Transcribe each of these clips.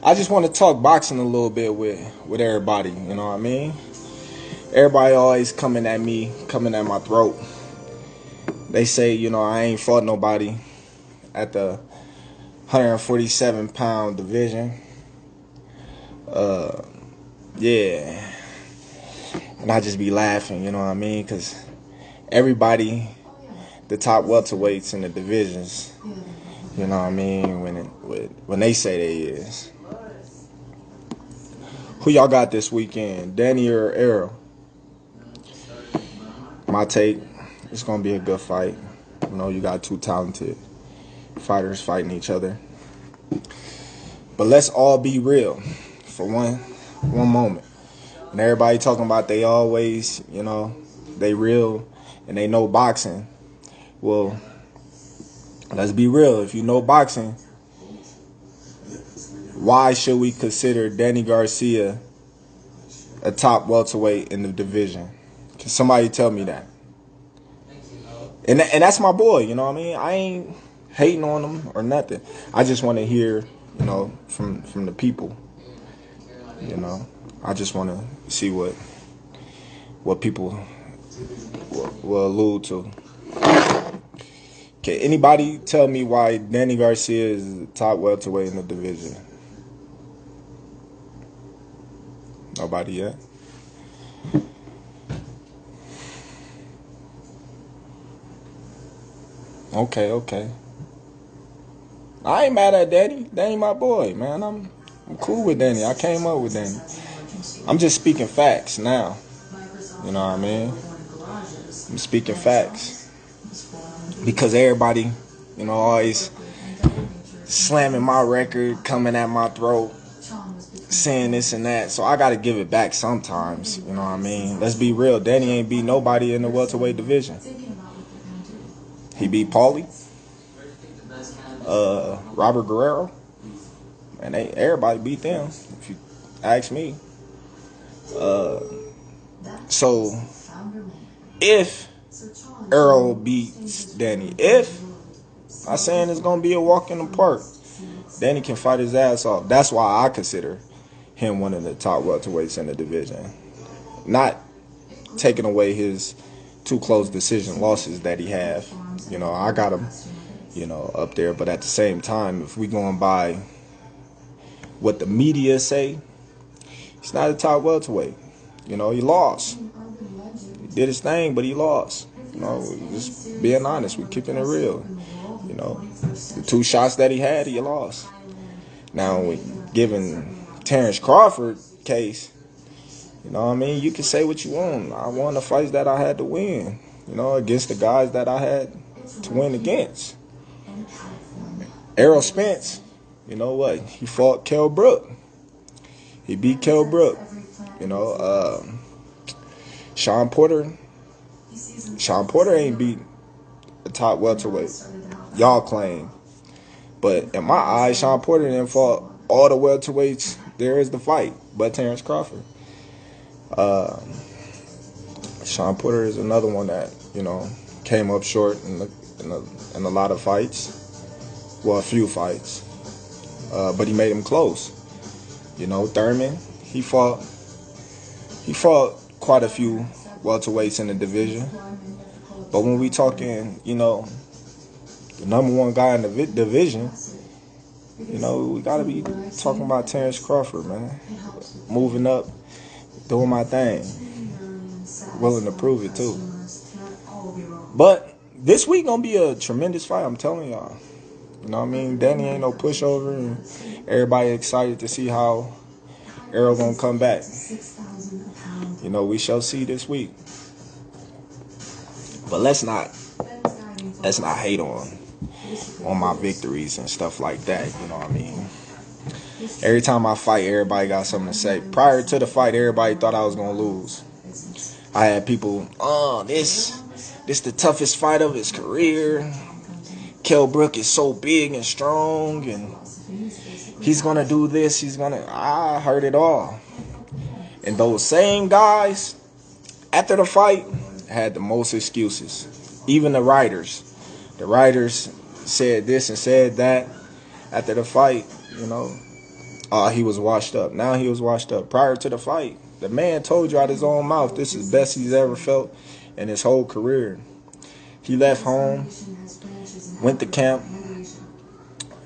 I just want to talk boxing a little bit with everybody. You know what I mean? Everybody always coming at me, coming at my throat. They say, I ain't fought nobody at the 147-pound division. Yeah. And I just be laughing, you know what I mean? Because everybody, the top welterweights in the divisions, you know what I mean, when they say they is. Who y'all got this weekend, Danny or Errol? My take, it's going to be a good fight. You got two talented fighters fighting each other. But let's all be real for one moment. And everybody talking about they always, they real and they know boxing. Well, let's be real. If you know boxing, why should we consider Danny Garcia a top welterweight in the division? Can somebody tell me that? And that's my boy, you know what I mean? I ain't hating on him or nothing. I just want to hear, from the people. I just want to see what people will allude to. Can anybody tell me why Danny Garcia is the top welterweight in the division? Nobody yet? Okay. I ain't mad at Danny. Danny my boy, man. I'm cool with Danny. I came up with Danny. I'm just speaking facts now. You know what I mean? I'm speaking facts. Because everybody, always slamming my record, coming at my throat, saying this and that. So I got to give it back sometimes. You know what I mean? Let's be real. Danny ain't beat nobody in the welterweight division. He beat Paulie, Robert Guerrero, and everybody beat them, if you ask me. So if Errol beats Danny, I'm saying it's going to be a walk in the park, Danny can fight his ass off. That's why I consider him one of the top welterweights in the division. Not taking away his two close decision losses that he have. I got him, up there. But at the same time, if we going by what the media say, he's not a top welterweight. He lost. He did his thing, but he lost. Just being honest, we keeping it real. The two shots that he had, he lost. Now, given Terence Crawford case, you can say what you want. I won the fights that I had to win, against the guys that I had to win against. Errol Spence, he fought Kell Brook. He beat Kell Brook. Sean Porter ain't beat a top welterweight. Y'all claim. But in my eyes, Sean Porter didn't fought all the welterweights there is to fight, but Terence Crawford. Sean Porter is another one that, came up short in a lot of fights. Well, a few fights. But he made them close. Thurman, he fought quite a few welterweights in the division. But when we talking, the number one guy in the division, we got to be talking about Terence Crawford, man. Moving up, doing my thing. Willing to prove it, too. But this week going to be a tremendous fight, I'm telling y'all. Danny ain't no pushover, and everybody excited to see how Errol going to come back. We shall see this week. But let's not hate on my victories and stuff like that, Every time I fight, everybody got something to say. Prior to the fight, everybody thought I was going to lose. I had people, this the toughest fight of his career. Kell Brook is so big and strong, and he's going to do this, I heard it all. And those same guys, after the fight, had the most excuses. Even the writers. The writers said this and said that after the fight, He was washed up. Now he was washed up. Prior to the fight, the man told you out his own mouth this is the best he's ever felt in his whole career. He left home, went to camp,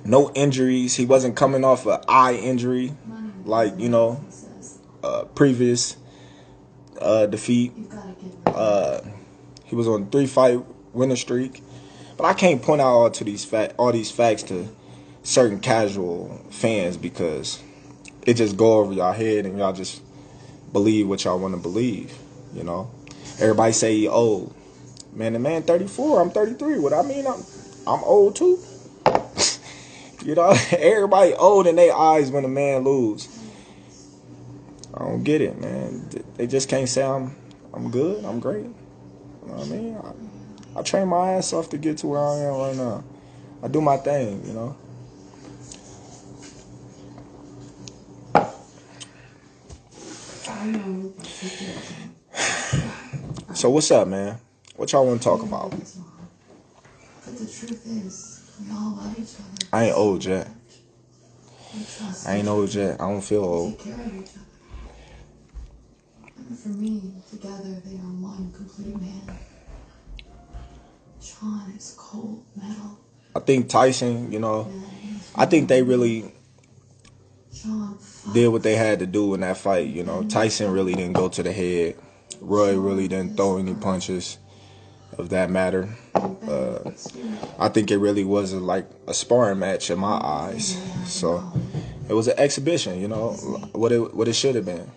no injuries. He wasn't coming off an eye injury like, previous defeat. He was on a 3-fight winning streak. But I can't point out all these facts to certain casual fans because it just go over y'all head and y'all just believe what y'all want to believe, Everybody say he old. Man, the man 34, I'm 33. What I mean, I'm old too. Everybody old in their eyes when a man lose. I don't get it, man. They just can't say I'm good, I'm great. You know what I mean? I train my ass off to get to where I am right now. I do my thing, So what's up, man? What y'all want to talk about? But the truth is, we all love each other. I ain't old yet. I ain't old yet. I don't feel old. Take care of each other. And for me, together they are one complete man. Sean is cold metal. I think Tyson, I think they really did what they had to do in that fight. Tyson really didn't go to the head. Roy really didn't throw any punches of that matter. I think it really was like a sparring match in my eyes. So it was an exhibition, what it should have been.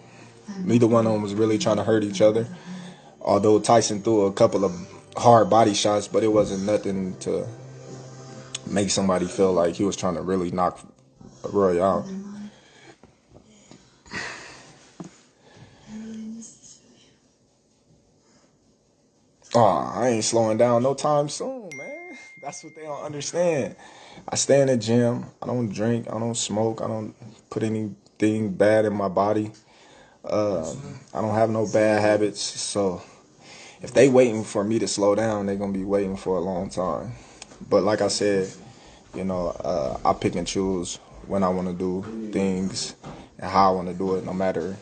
Neither one of them was really trying to hurt each other. Although Tyson threw a couple of hard body shots, but it wasn't nothing to make somebody feel like he was trying to really knock Roy out. I ain't slowing down no time soon, man. That's what they don't understand. I stay in the gym. I don't drink. I don't smoke. I don't put anything bad in my body. I don't have no bad habits. So if they waiting for me to slow down, they're going to be waiting for a long time. But like I said, I pick and choose when I want to do things and how I want to do it, no matter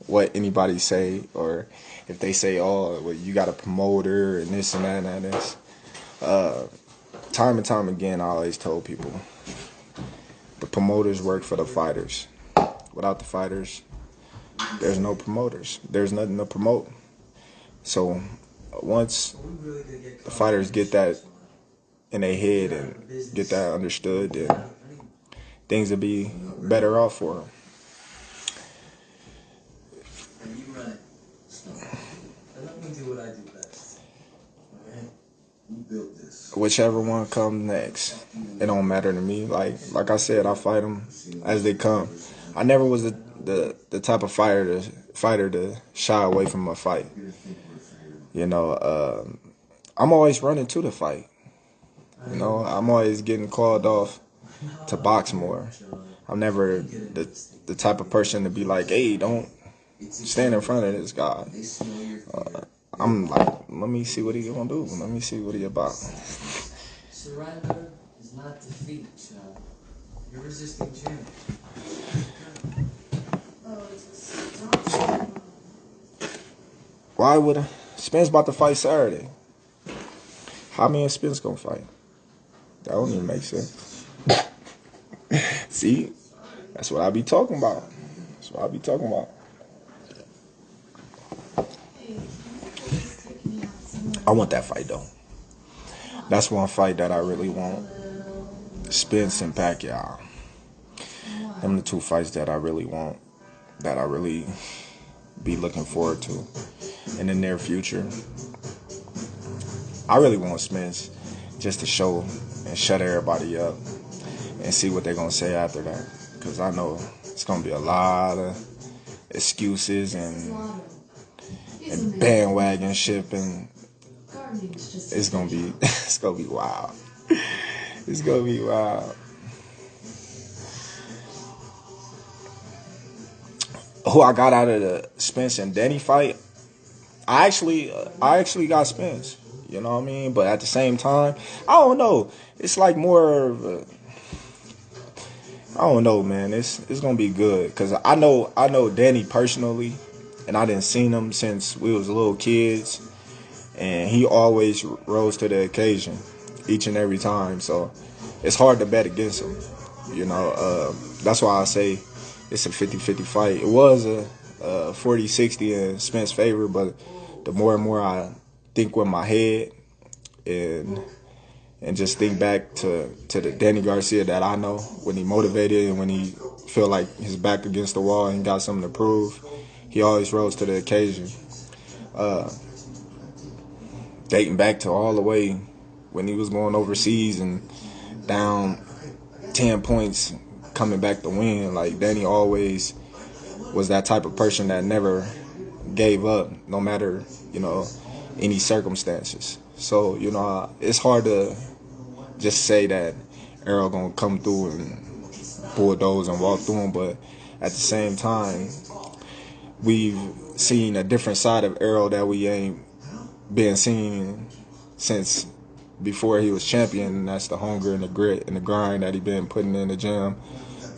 what anybody say, or if they say, oh, well, you got a promoter and this and that and this. Time and time again, I always told people, the promoters work for the fighters. Without the fighters, there's no promoters. There's nothing to promote. So once the fighters get that in their head and get that understood, then things will be better off for them. Whichever one comes next, it don't matter to me. Like I said, I fight them as they come. I never was the type of fighter to shy away from a fight. I'm always running to the fight. I'm always getting called off to box more. I'm never the type of person to be like, hey, don't stand in front of this guy. I'm like, let me see what he gonna do. Let me see what he about. Surrender is not defeat, child. You're resisting change. Why would Spence about to fight Saturday? How me and Spence gonna fight? That don't even make sense. See? That's what I be talking about. That's what I be talking about. I want that fight, though. That's one fight that I really want. Spence and Pacquiao. Them the two fights that I really want. That I really be looking forward to in the near future. I really want Spence just to show and shut everybody up and see what they're going to say after that. Because I know it's going to be a lot of excuses and bandwagon shipping. It's gonna be wild. It's gonna be wild. Who I got out of the Spence and Denny fight? I actually got Spence. You know what I mean? But at the same time, I don't know. It's like more of I don't know, man. It's gonna be good because I know Danny personally, and I didn't seen him since we was little kids, and he always rose to the occasion each and every time. So it's hard to bet against him. That's why I say it's a 50-50 fight. It was a 40-60 in Spence's favor, but the more and more I think with my head and just think back to the Danny Garcia that I know, when he motivated and when he feel like his back against the wall and got something to prove, he always rose to the occasion. Dating back to all the way when he was going overseas and down 10 points coming back to win, like Danny always was that type of person that never gave up, no matter, any circumstances. So, it's hard to just say that Errol gonna come through and bulldoze and walk through him, but at the same time, we've seen a different side of Errol that we ain't been seeing since before he was champion, and that's the hunger and the grit and the grind that he been putting in the gym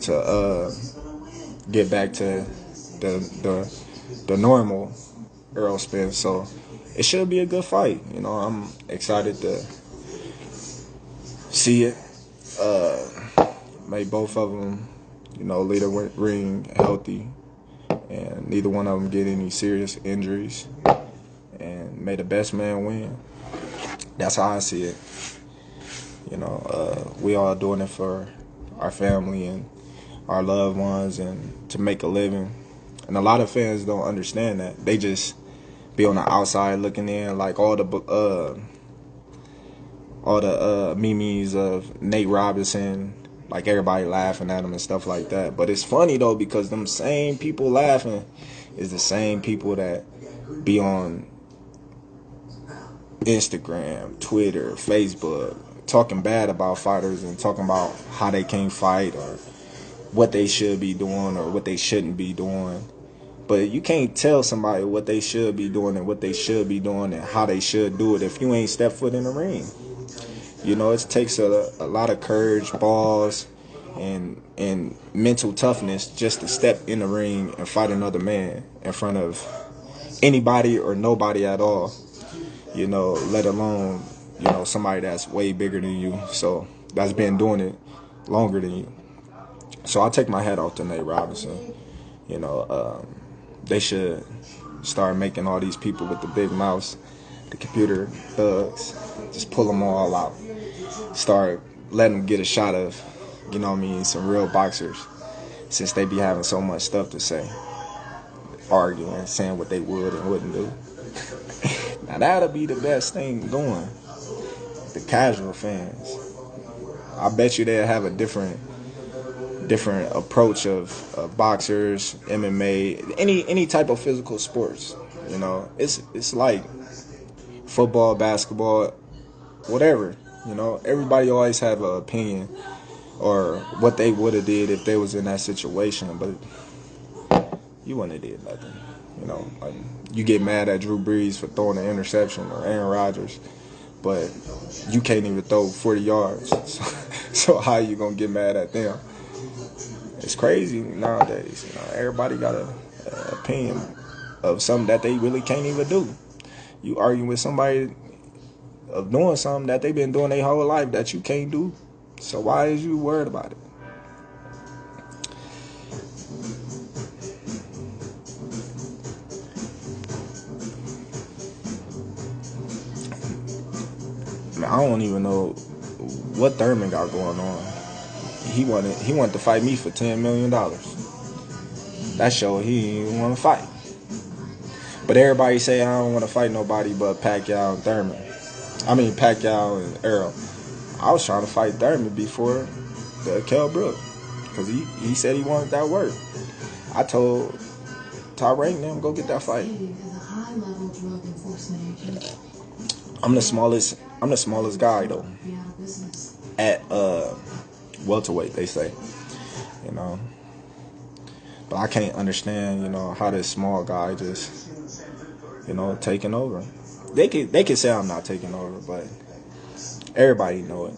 to get back to the normal Errol Spence. So it should be a good fight. I'm excited to see it. May both of them, lead the ring healthy, and neither one of them get any serious injuries, and may the best man win. That's how I see it. We all doing it for our family and our loved ones and to make a living. And a lot of fans don't understand that. They just be on the outside looking in, like all the memes of Nate Robinson, like everybody laughing at him and stuff like that. But it's funny though, because them same people laughing is the same people that be on Instagram, Twitter, Facebook, talking bad about fighters and talking about how they can't fight or what they should be doing or what they shouldn't be doing. But you can't tell somebody what they should be doing and what they should be doing and how they should do it if you ain't stepped foot in the ring. It takes a lot of courage, balls, and mental toughness just to step in the ring and fight another man in front of anybody or nobody at all. Let alone, somebody that's way bigger than you. So that's been doing it longer than you. So I take my hat off to Nate Robinson. They should start making all these people with the big mouths, the computer thugs, just pull them all out. Start letting them get a shot of, some real boxers, since they be having so much stuff to say, arguing, saying what they would and wouldn't do. Now that'll be the best thing going. The casual fans, I bet you they'll have a different approach of boxers, MMA, any type of physical sports. It's like football, basketball, whatever. Everybody always have an opinion or what they would have did if they was in that situation, but you wouldn't have did nothing. Like you get mad at Drew Brees for throwing an interception or Aaron Rodgers, but you can't even throw 40 yards. So how you gonna get mad at them? It's crazy nowadays. Everybody got an opinion of something that they really can't even do. You argue with somebody of doing something that they've been doing their whole life that you can't do. So why is you worried about it? I don't even know what Thurman got going on. He wanted to fight me for $10 million. That showed he didn't want to fight. But everybody say I don't want to fight nobody but Pacquiao and Thurman. Pacquiao and Errol. I was trying to fight Thurman before the Kell Brook, because he said he wanted that work. I told Tyrone and them, go get that fight. I'm the smallest guy though. At welterweight, they say. But I can't understand, how this small guy just, taking over. They can say I'm not taking over, but everybody know it.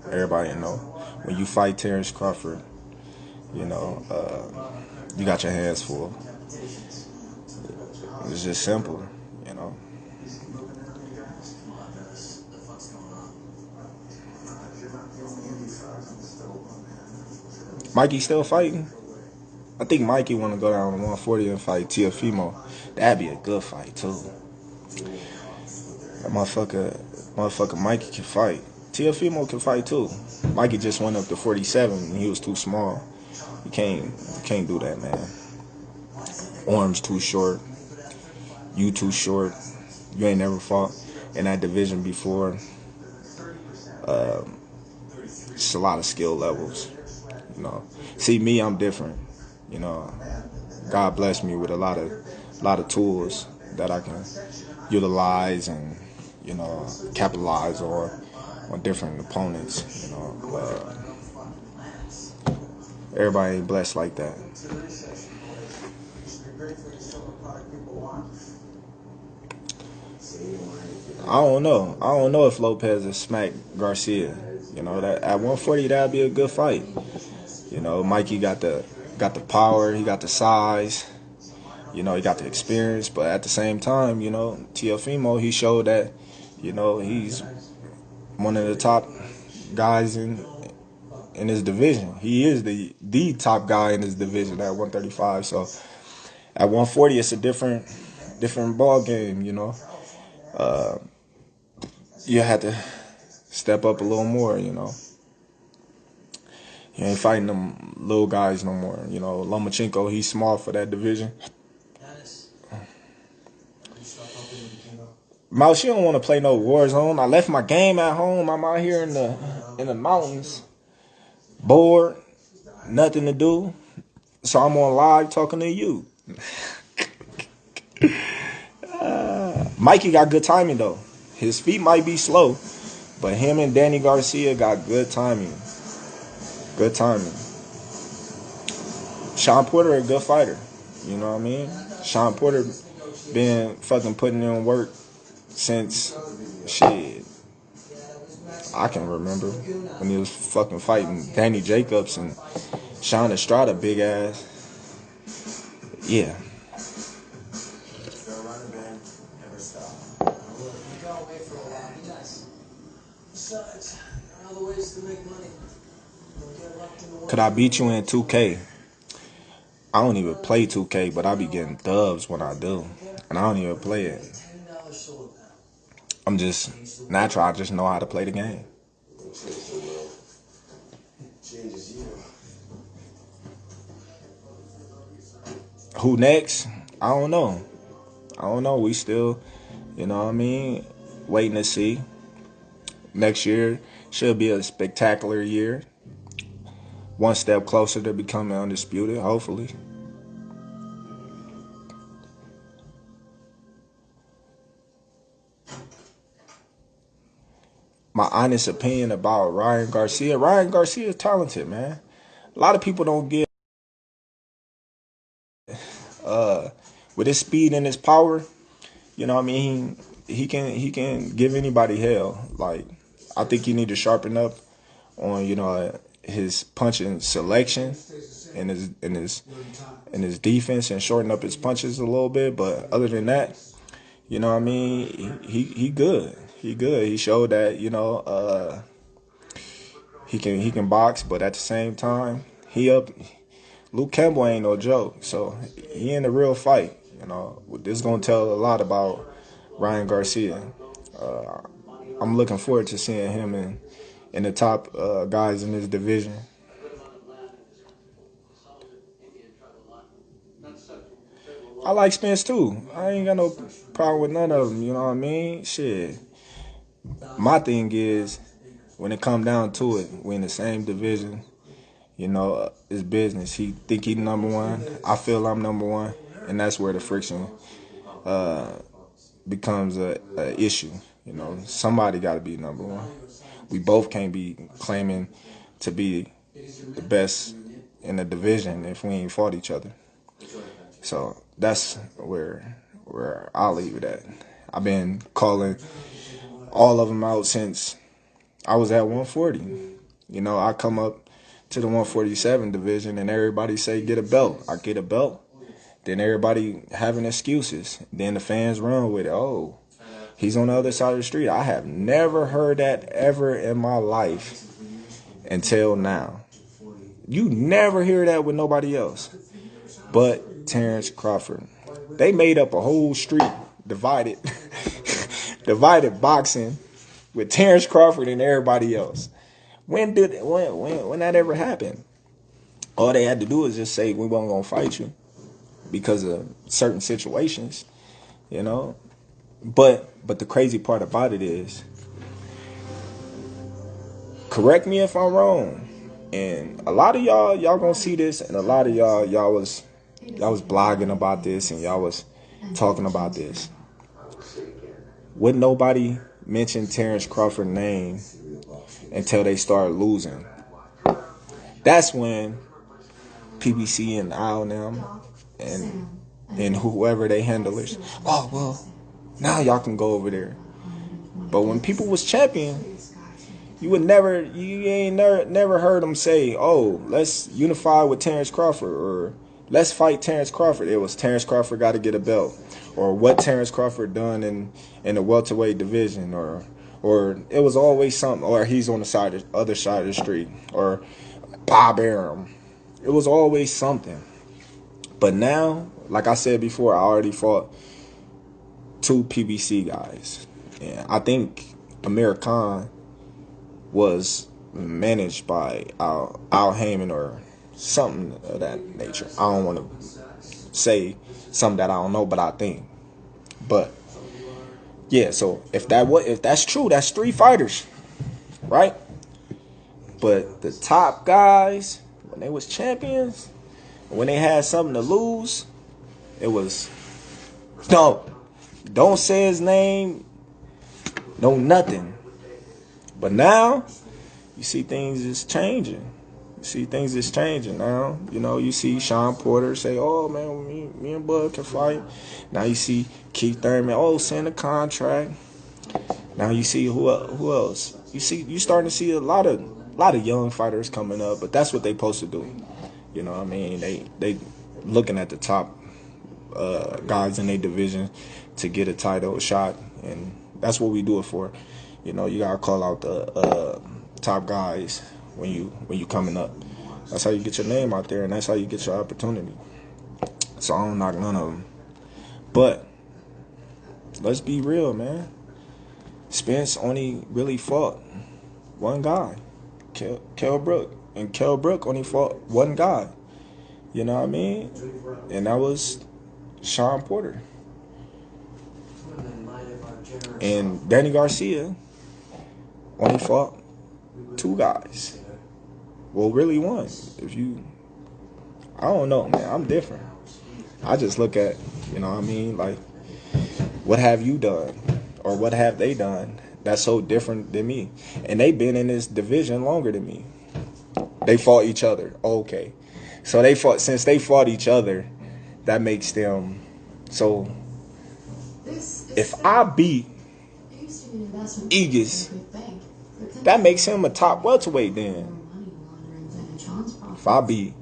Everybody know. when you fight Terence Crawford, you know, you got your hands full. It's just simple, you know. Mikey still fighting? I think Mikey want to go down to 140 and fight Teofimo. That'd be a good fight too. That motherfucker Mikey can fight. Teofimo can fight too. Mikey just went up to 47 and he was too small. You can't do that, man. Arms too short. You too short. You ain't never fought in that division before. It's a lot of skill levels. You know. See me, I'm different. You know. God bless me with a lot of tools that I can utilize and, you know, capitalize on different opponents. You know. Everybody ain't blessed like that. I don't know if Lopez is smack Garcia. You know, that at 140 that'd be a good fight. You know, Mikey got the power, he got the size, you know, he got the experience, but at the same time, you know, Teofimo, he showed that, you know, he's one of the top guys in his division. He is the top guy in his division at 135. So at 140 it's a different ball game, you know. You had to step up a little more, you know. You ain't fighting them little guys no more. You know, Lomachenko, he's small for that division. Mouse, she don't want to play no war zone. I left my game at home. I'm out here in the mountains, bored, nothing to do. So I'm on live talking to you. Mikey got good timing though. His feet might be slow, but him and Danny Garcia got good timing. Good timing. Sean Porter a good fighter. You know what I mean? Sean Porter been fucking putting in work since shit. I can remember when he was fucking fighting Danny Jacobs and Sean Estrada, big ass. Yeah. Could I beat you in 2K? I don't even play 2K, but I be getting dubs when I do. And I don't even play it. I'm just natural. I just know how to play the game. Who next? I don't know. We still, you know what I mean, waiting to see. Next year should be a spectacular year. One step closer to becoming undisputed, hopefully. My honest opinion about Ryan Garcia. Ryan Garcia is talented, man. A lot of people don't get with his speed and his power, you know what I mean, he can give anybody hell. Like, I think he need to sharpen up on, you know, his punching selection and his defense and shorten up his punches a little bit. But other than that, you know what I mean, he good. He good. He showed that, you know, he can box, but at the same time, Luke Campbell ain't no joke. So he in a real fight. You know, this is gonna tell a lot about Ryan Garcia. I'm looking forward to seeing him in the top guys in his division. I like Spence too. I ain't got no problem with none of them. You know what I mean? Shit. My thing is, when it come down to it, we in the same division. You know, it's business. He think he number one. I feel I'm number one, and that's where the friction becomes a issue. You know, somebody got to be number one. We both can't be claiming to be the best in the division if we ain't fought each other. So that's where I'll leave it at. I've been calling all of them out since I was at 140. You know, I come up to the 147 division and everybody say, get a belt. I get a belt. Then everybody having excuses. Then the fans run with it. Oh, he's on the other side of the street. I have never heard that ever in my life until now. You never hear that with nobody else but Terence Crawford. They made up a whole street divided boxing with Terence Crawford and everybody else. When that ever happened? All they had to do is just say we weren't gonna fight you because of certain situations, you know. But the crazy part about it is, correct me if I'm wrong, and a lot of y'all gonna see this, and a lot of y'all was blogging about this, and y'all was talking about this. Would nobody mention Terence Crawford's name until they start losing? That's when PBC and Al and them and whoever they handlers, oh well, now y'all can go over there. But when people was champion, you ain't never heard them say, oh, let's unify with Terence Crawford, or let's fight Terence Crawford. It was Terence Crawford got to get a belt, or what Terence Crawford done in the welterweight division, or it was always something, or he's on the other side of the street, or Bob Arum. It was always something. But now, like I said before, I already fought 2 PBC guys. And I think Amir Khan was managed by Al Heyman or something of that nature. I don't want to say something that I don't know, but I think. But yeah, so if that's true, that's 3 fighters, right? But the top guys, when they was champions, when they had something to lose, it was no, don't say his name, no nothing. But now, you see things is changing. Now. You know, you see Sean Porter say, oh, man, me and Bud can fight. Now you see Keith Thurman, oh, send a contract. Now you see who else? You starting to see a lot of young fighters coming up, but that's what they supposed to do. You know what I mean? They looking at the top guys in their division to get a title shot, and that's what we do it for. You know, you gotta call out the top guys when you coming up. That's how you get your name out there, and that's how you get your opportunity. So I don't knock none of them. But let's be real, man. Spence only really fought one guy, Kell Brook, and Kell Brook only fought one guy. You know what I mean? And that was Sean Porter. And Danny Garcia only fought 2 guys. Well, really one. I don't know, man. I'm different. I just look at, you know what I mean? Like, what have you done? Or what have they done that's so different than me? And they've been in this division longer than me. They fought each other. Okay. So since they fought each other, that makes them, so if I beat Aegis, that makes him a top welterweight then. If I beat,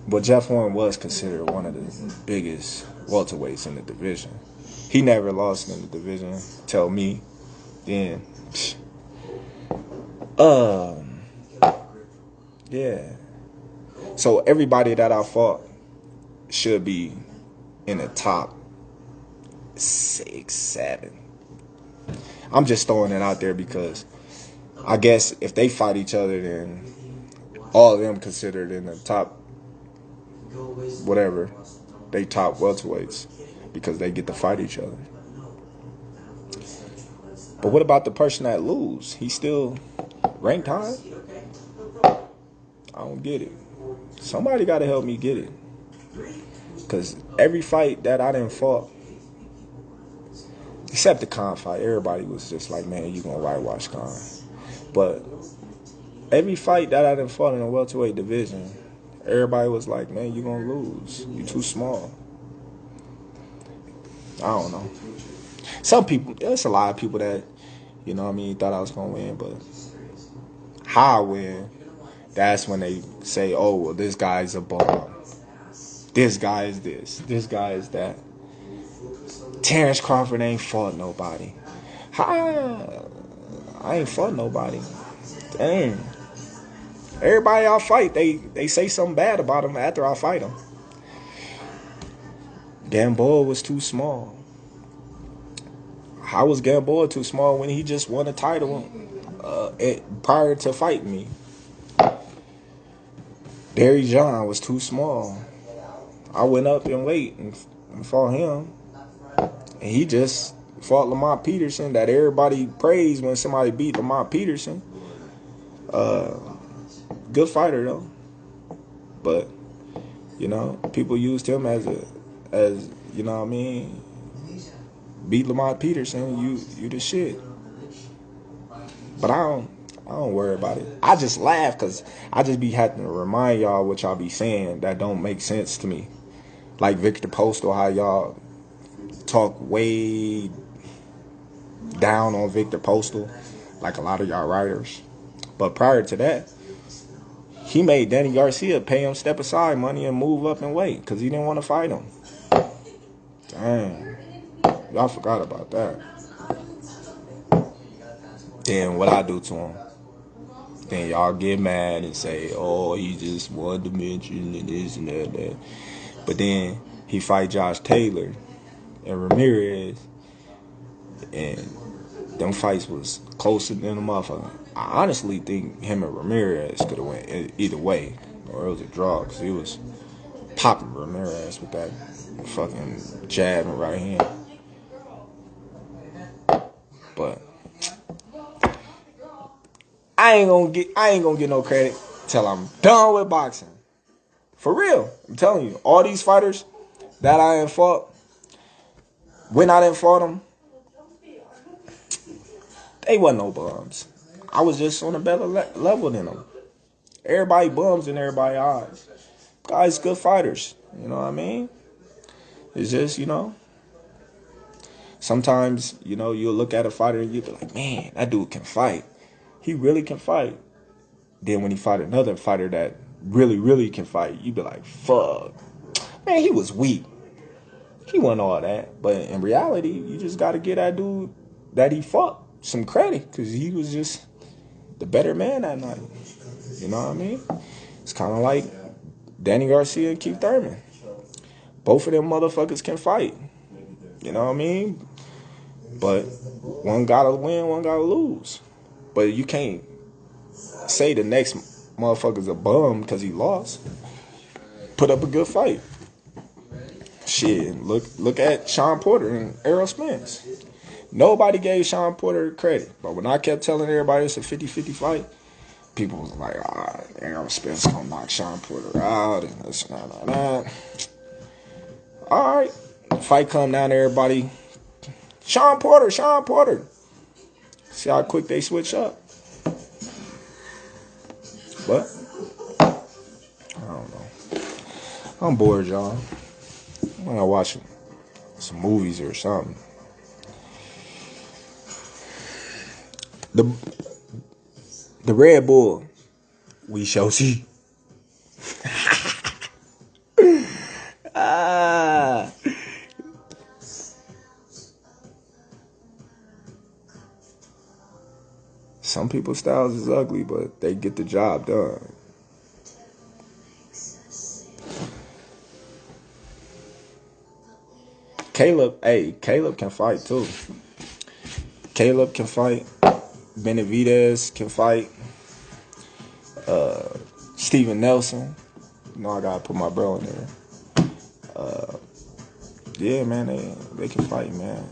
but Jeff Horn was considered one of the biggest welterweights in the division. He never lost in the division. Tell me, then. Yeah. So everybody that I fought should be in the top 6, 7. I'm just throwing it out there because I guess if they fight each other, then all of them considered in the top, whatever, they top welterweights because they get to fight each other. But what about the person that lose? He's still ranked high? I don't get it. Somebody got to help me get it. Because every fight that I done fought, except the Khan fight, everybody was just like, man, you going to whitewash Khan. But every fight that I done fought in the welterweight division, everybody was like, man, you going to lose. You too small. I don't know. Some people, there's a lot of people that, you know what I mean, thought I was going to win, but how I win, that's when they say, oh, well, this guy's a bum. This guy is this. This guy is that. Terence Crawford ain't fought nobody. How? I ain't fought nobody. Dang. Everybody I fight, they say something bad about him after I fight him. Gamboa was too small. How was Gamboa too small when he just won a title prior to fighting me? Barry John was too small. I went up in weight and fought him. And he just fought Lamont Peterson that everybody praised when somebody beat Lamont Peterson. Good fighter though. But, you know, people used him as you know what I mean? Beat Lamont Peterson, you the shit. But I don't worry about it. I just laugh because I just be having to remind y'all what y'all be saying that don't make sense to me. Like Victor Postal, how y'all talk way down on Victor Postal, like a lot of y'all writers. But prior to that, he made Danny Garcia pay him step aside money and move up and weight because he didn't want to fight him. Dang. Y'all forgot about that. Then what I do to him? Then y'all get mad and say, oh, he just one dimension and this and that. But then he fight Josh Taylor and Ramirez, and them fights was closer than a motherfucker. I honestly think him and Ramirez could have went either way, or it was a draw, because he was popping Ramirez with that fucking jab and right hand. But I ain't gonna get no credit till I'm done with boxing. For real, I'm telling you, all these fighters that I ain't fought, when I didn't fought them, they wasn't no bums. I was just on a better level than them. Everybody bums in everybody's eyes. Guys, good fighters. You know what I mean? It's just, you know, sometimes, you know, you'll look at a fighter and you'll be like, man, that dude can fight. He really can fight. Then when he fight another fighter that really, really can fight, you be like, fuck. Man, he was weak. He wasn't all that. But in reality, you just got to get that dude that he fought some credit, because he was just the better man that night. You know what I mean? It's kind of like Danny Garcia and Keith Thurman. Both of them motherfuckers can fight. You know what I mean? But one got to win, one got to lose. But you can't say the next motherfucker's a bum because he lost. Put up a good fight. Shit, look at Sean Porter and Errol Spence. Nobody gave Sean Porter credit. But when I kept telling everybody it's a 50-50 fight, people was like, Errol Spence gonna knock Sean Porter out and this and that. All right. Fight come down to everybody. Sean Porter. See how quick they switch up. But I don't know. I'm bored, y'all. I'm gonna watch some movies or something. The Red Bull, we shall see. Some people's styles is ugly, but they get the job done. Caleb can fight too. Caleb can fight. Benavidez can fight. Steven Nelson. You know, I gotta put my bro in there. Yeah, man, they can fight, man.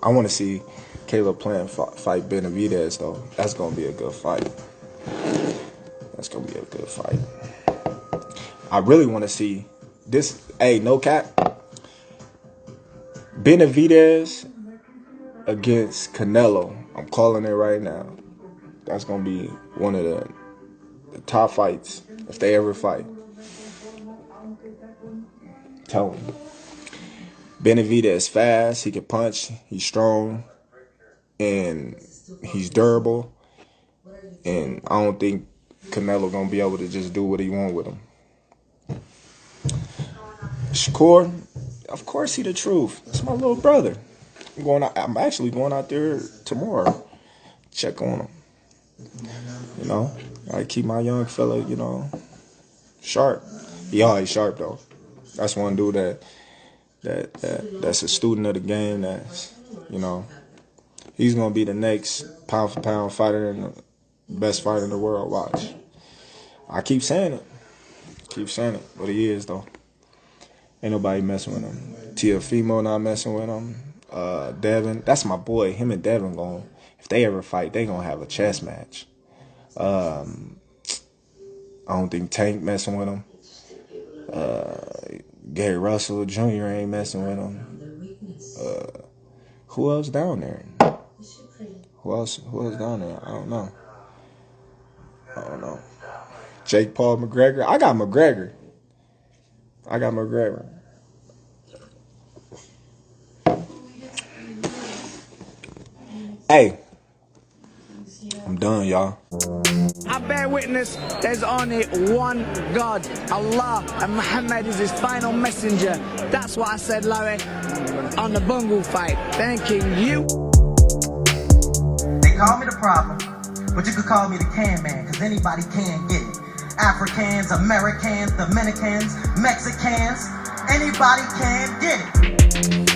I want to see Caleb playing fight Benavidez, though. That's gonna be a good fight. I really want to see this. Hey, no cap. Benavidez against Canelo. I'm calling it right now. That's gonna be one of the top fights if they ever fight. Tell him. Benavidez fast. He can punch. He's strong. and he's durable. And I don't think Canelo gonna be able to just do what he want with him. Shakur, of course he the truth. That's my little brother. I'm actually going out there tomorrow. Check on him. You know, I keep my young fella, you know, sharp. He always sharp though. That's one dude that's a student of the game. That's, you know, he's gonna be the next pound for pound fighter and the best fighter in the world. Watch. I keep saying it. But he is though. Ain't nobody messing with him. Tiafimo not messing with him. Devin, that's my boy. Him and Devin going, if they ever fight, they gonna have a chess match. I don't think Tank messing with him. Gary Russell Jr. ain't messing with him. Who else down there? Who else down there? I don't know. Jake Paul McGregor. I got McGregor. Hey, I'm done, y'all. I bear witness, there's only one God, Allah, and Muhammad is his final messenger. That's what I said, Larry, on the bungle fight. Thanking you. They call me the problem, but you could call me the can man, because anybody can get it. Africans, Americans, Dominicans, Mexicans, anybody can get it.